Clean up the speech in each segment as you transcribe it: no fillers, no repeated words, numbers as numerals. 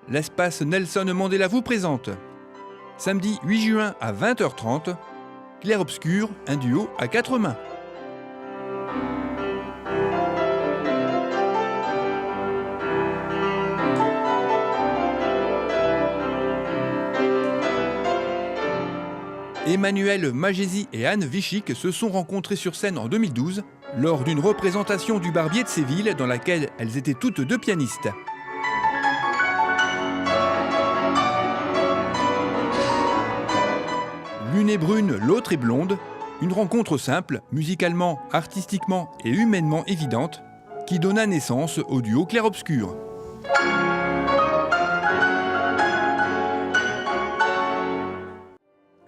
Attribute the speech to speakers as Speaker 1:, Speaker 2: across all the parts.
Speaker 1: l'espace Nelson Mandela vous présente. Samedi 8 juin à 20h30, Clair-Obscur, un duo à 4 mains. Emmanuel Magési et Anne Vichic se sont rencontrés sur scène en 2012 lors d'une représentation du Barbier de Séville dans laquelle elles étaient toutes deux pianistes. L'une est brune, l'autre est blonde. Une rencontre simple, musicalement, artistiquement et humainement évidente, qui donna naissance au duo Clair-Obscur.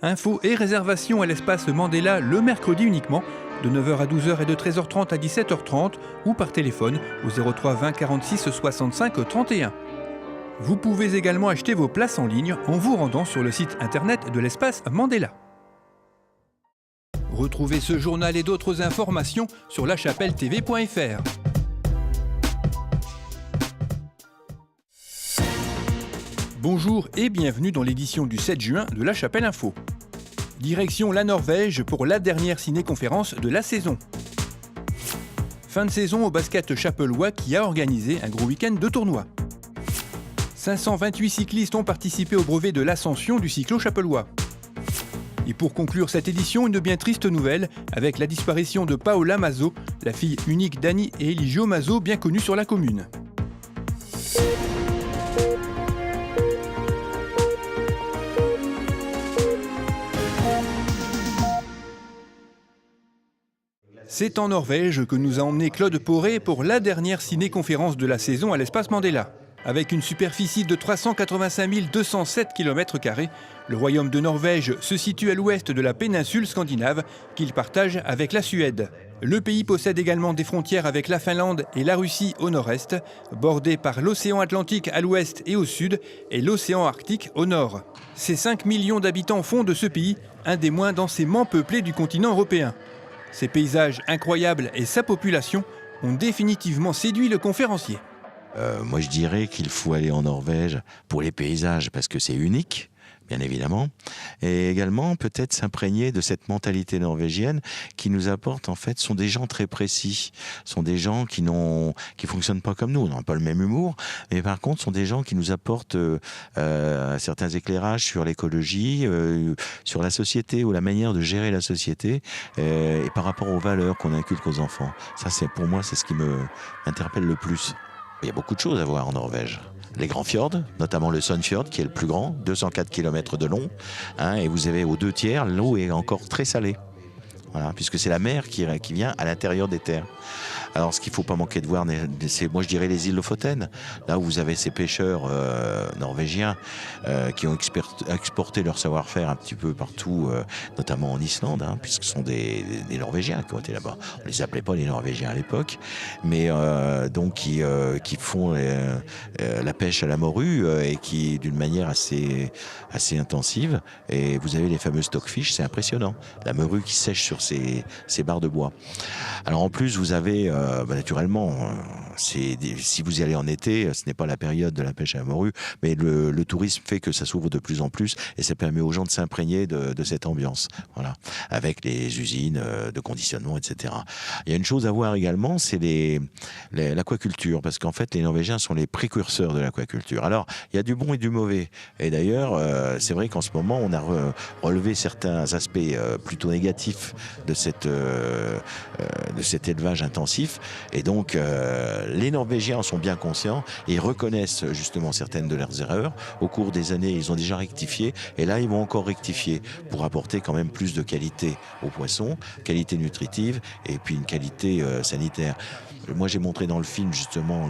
Speaker 1: Infos et réservations à l'espace Mandela le mercredi uniquement, de 9h à 12h et de 13h30 à 17h30 ou par téléphone au 03 20 46 65 31. Vous pouvez également acheter vos places en ligne en vous rendant sur le site internet de l'espace Mandela. Retrouvez ce journal et d'autres informations sur lachapelle-tv.fr. Bonjour et bienvenue dans l'édition du 7 juin de La Chapelle Info. Direction la Norvège pour la dernière ciné-conférence de la saison. Fin de saison au basket chapellois qui a organisé un gros week-end de tournoi. 528 cyclistes ont participé au brevet de l'ascension du cyclo chapellois. Et pour conclure cette édition, une bien triste nouvelle avec la disparition de Paola Mazzo, la fille unique d'Annie et Eligio Mazzo, bien connus sur la commune. C'est en Norvège que nous a emmené Claude Poré pour la dernière ciné-conférence de la saison à l'espace Mandela. Avec une superficie de 385 207 km², le royaume de Norvège se situe à l'ouest de la péninsule scandinave qu'il partage avec la Suède. Le pays possède également des frontières avec la Finlande et la Russie au nord-est, bordé par l'océan Atlantique à l'ouest et au sud et l'océan Arctique au nord. Ces 5 millions d'habitants font de ce pays un des moins densément peuplés du continent européen. Ses paysages incroyables et sa population ont définitivement séduit le conférencier.
Speaker 2: Moi, je dirais qu'il faut aller en Norvège pour les paysages, parce que c'est unique, bien évidemment, et également peut-être s'imprégner de cette mentalité norvégienne qui nous apporte, en fait, sont des gens très précis, sont des gens qui fonctionnent pas comme nous, on n'a pas le même humour, mais par contre, sont des gens qui nous apportent certains éclairages sur l'écologie, sur la société ou la manière de gérer la société, et par rapport aux valeurs qu'on inculque aux enfants. Ça, pour moi, c'est ce qui m'interpelle le plus. Il y a beaucoup de choses à voir en Norvège. Les grands fjords, notamment le Sonfjord, qui est le plus grand, 204 km de long. Et vous avez aux 2/3, l'eau est encore très salée. Voilà, puisque c'est la mer qui vient à l'intérieur des terres. Alors, ce qu'il ne faut pas manquer de voir, c'est, moi je dirais, les îles Lofoten, là où vous avez ces pêcheurs norvégiens qui ont exporté leur savoir-faire un petit peu partout, notamment en Islande, puisque ce sont des Norvégiens qui ont été là-bas. On ne les appelait pas les Norvégiens à l'époque, mais donc qui font la pêche à la morue et qui, d'une manière assez intensive. Et vous avez les fameux stockfish, c'est impressionnant. La morue qui sèche sur ces barres de bois. Alors en plus, vous avez naturellement, si vous y allez en été, ce n'est pas la période de la pêche à la morue, mais le tourisme fait que ça s'ouvre de plus en plus et ça permet aux gens de s'imprégner de cette ambiance, voilà, avec les usines de conditionnement, etc. Il y a une chose à voir également, c'est l'aquaculture, parce qu'en fait, les Norvégiens sont les précurseurs de l'aquaculture. Alors, il y a du bon et du mauvais. Et d'ailleurs, c'est vrai qu'en ce moment, on a relevé certains aspects plutôt négatifs de cet élevage intensif. Et donc, les Norvégiens en sont bien conscients et reconnaissent justement certaines de leurs erreurs. Au cours des années, ils ont déjà rectifié et là, ils vont encore rectifier pour apporter quand même plus de qualité aux poissons, qualité nutritive et puis une qualité sanitaire. Moi, j'ai montré dans le film justement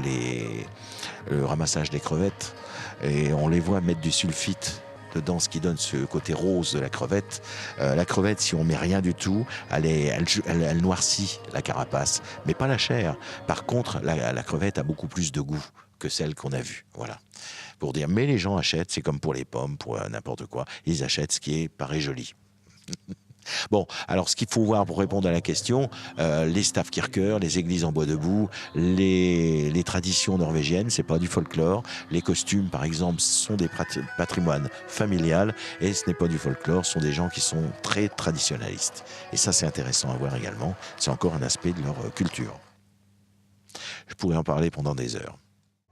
Speaker 2: le ramassage des crevettes et on les voit mettre du sulfite dedans, ce qui donne ce côté rose de la crevette. La crevette, si on met rien du tout, elle noircit la carapace, mais pas la chair. Par contre, la crevette a beaucoup plus de goût que celle qu'on a vue. Voilà. Pour dire, mais les gens achètent, c'est comme pour les pommes, pour n'importe quoi, ils achètent ce qui est paraît joli. Bon, alors ce qu'il faut voir pour répondre à la question, les Stavkirker, les églises en bois debout, les traditions norvégiennes, c'est pas du folklore. Les costumes, par exemple, sont des patrimoines familial et ce n'est pas du folklore, ce sont des gens qui sont très traditionnalistes. Et ça, c'est intéressant à voir également. C'est encore un aspect de leur culture. Je pourrais en parler pendant des heures.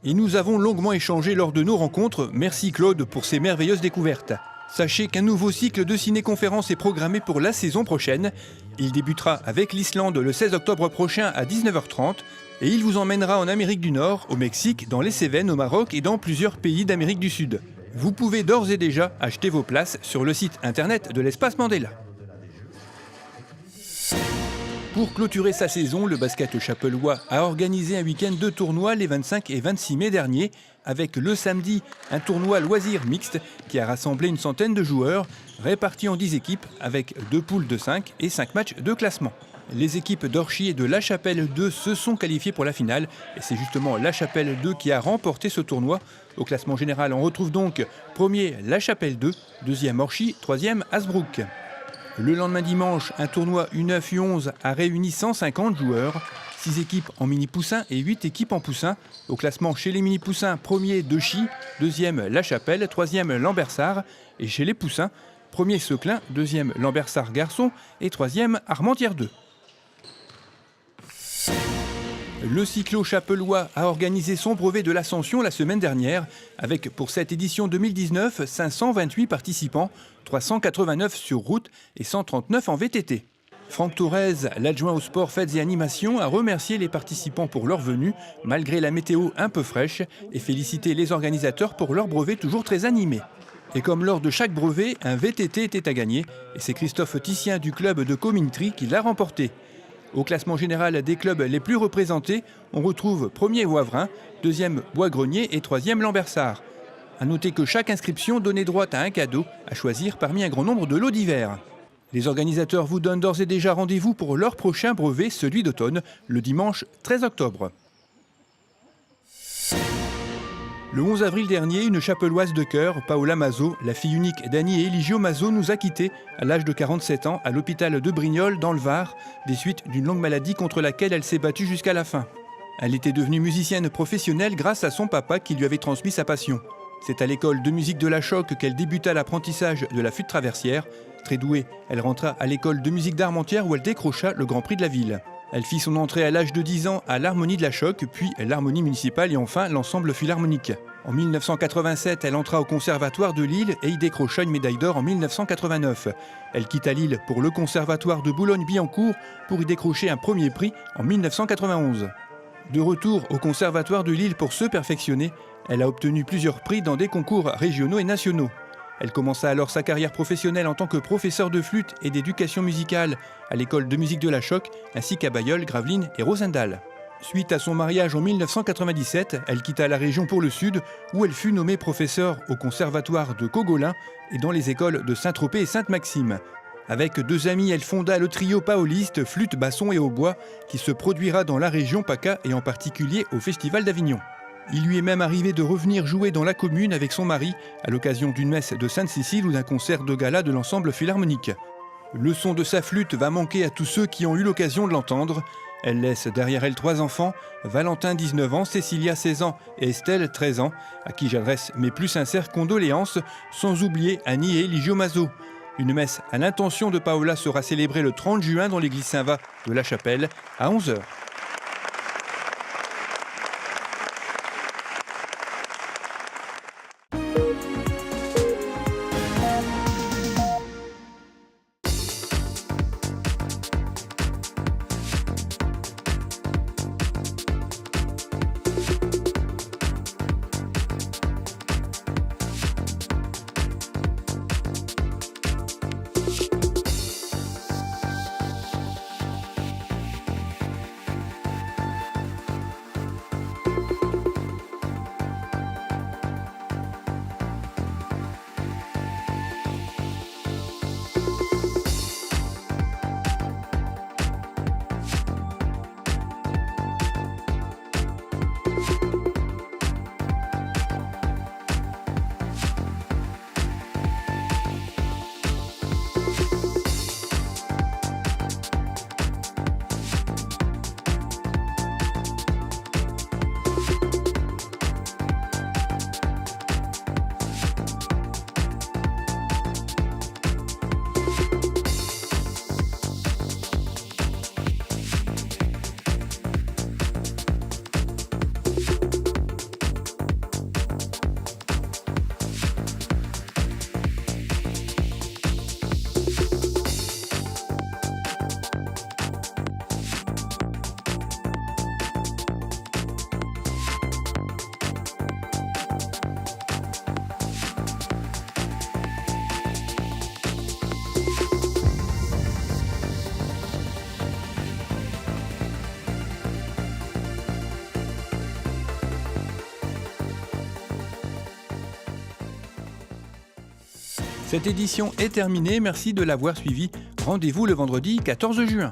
Speaker 1: Et nous avons longuement échangé lors de nos rencontres. Merci Claude pour ces merveilleuses découvertes. Sachez qu'un nouveau cycle de ciné-conférences est programmé pour la saison prochaine. Il débutera avec l'Islande le 16 octobre prochain à 19h30 et il vous emmènera en Amérique du Nord, au Mexique, dans les Cévennes, au Maroc et dans plusieurs pays d'Amérique du Sud. Vous pouvez d'ores et déjà acheter vos places sur le site internet de l'Espace Mandela. Pour clôturer sa saison, le basket chapellois a organisé un week-end de tournois les 25 et 26 mai dernier, avec le samedi un tournoi loisirs mixte qui a rassemblé une centaine de joueurs, répartis en 10 équipes avec 2 poules de 5 et 5 matchs de classement. Les équipes d'Orchy et de La Chapelle 2 se sont qualifiées pour la finale et c'est justement La Chapelle 2 qui a remporté ce tournoi. Au classement général, on retrouve donc premier La Chapelle 2, deuxième Orchy, troisième Hasbrook. Le lendemain dimanche, un tournoi U9 U11 a réuni 150 joueurs, 6 équipes en mini-poussin et 8 équipes en poussin. Au classement chez les mini-poussins, premier Dechy, deuxième La Chapelle, troisième Lambersart et chez les poussins, premier Seclin, deuxième Lambersart Garçon et troisième Armentières 2. Le cyclo-chapellois a organisé son brevet de l'Ascension la semaine dernière, avec pour cette édition 2019 528 participants, 389 sur route et 139 en VTT. Franck Thorez, l'adjoint au sport, fêtes et animations, a remercié les participants pour leur venue, malgré la météo un peu fraîche, et félicité les organisateurs pour leur brevet toujours très animé. Et comme lors de chaque brevet, un VTT était à gagner, et c'est Christophe Tissien du club de Comintry qui l'a remporté. Au classement général des clubs les plus représentés, on retrouve premier Wavrin, deuxième Bois-Grenier et troisième Lambersart. A noter que chaque inscription donnait droit à un cadeau à choisir parmi un grand nombre de lots divers. Les organisateurs vous donnent d'ores et déjà rendez-vous pour leur prochain brevet, celui d'automne, le dimanche 13 octobre. Le 11 avril dernier, une chapelloise de cœur, Paola Mazzo, la fille unique d'Annie et Eligio Mazzo, nous a quittés à l'âge de 47 ans à l'hôpital de Brignoles, dans le Var, des suites d'une longue maladie contre laquelle elle s'est battue jusqu'à la fin. Elle était devenue musicienne professionnelle grâce à son papa qui lui avait transmis sa passion. C'est à l'école de musique de la Choc qu'elle débuta l'apprentissage de la flûte traversière. Très douée, elle rentra à l'école de musique d'Armentières où elle décrocha le Grand Prix de la ville. Elle fit son entrée à l'âge de 10 ans à l'harmonie de la Choc, puis l'harmonie municipale et enfin l'ensemble philharmonique. En 1987, elle entra au conservatoire de Lille et y décrocha une médaille d'or en 1989. Elle quitta Lille pour le conservatoire de Boulogne-Billancourt pour y décrocher un premier prix en 1991. De retour au conservatoire de Lille pour se perfectionner, elle a obtenu plusieurs prix dans des concours régionaux et nationaux. Elle commença alors sa carrière professionnelle en tant que professeur de flûte et d'éducation musicale à l'école de musique de la Choc, ainsi qu'à Bailleul, Gravelines et Rosendal. Suite à son mariage en 1997, elle quitta la région pour le sud, où elle fut nommée professeure au conservatoire de Cogolin et dans les écoles de Saint-Tropez et Sainte-Maxime. Avec 2 amis, elle fonda le trio paoliste flûte, basson et hautbois, qui se produira dans la région PACA et en particulier au Festival d'Avignon. Il lui est même arrivé de revenir jouer dans la commune avec son mari, à l'occasion d'une messe de Sainte-Cécile ou d'un concert de gala de l'ensemble philharmonique. Le son de sa flûte va manquer à tous ceux qui ont eu l'occasion de l'entendre. Elle laisse derrière elle 3 enfants, Valentin 19 ans, Cécilia 16 ans et Estelle 13 ans, à qui j'adresse mes plus sincères condoléances, sans oublier Annie et Eligio Mazzo. Une messe à l'intention de Paola sera célébrée le 30 juin dans l'église Saint-Va de La Chapelle à 11h. Cette édition est terminée, merci de l'avoir suivi. Rendez-vous le vendredi 14 juin.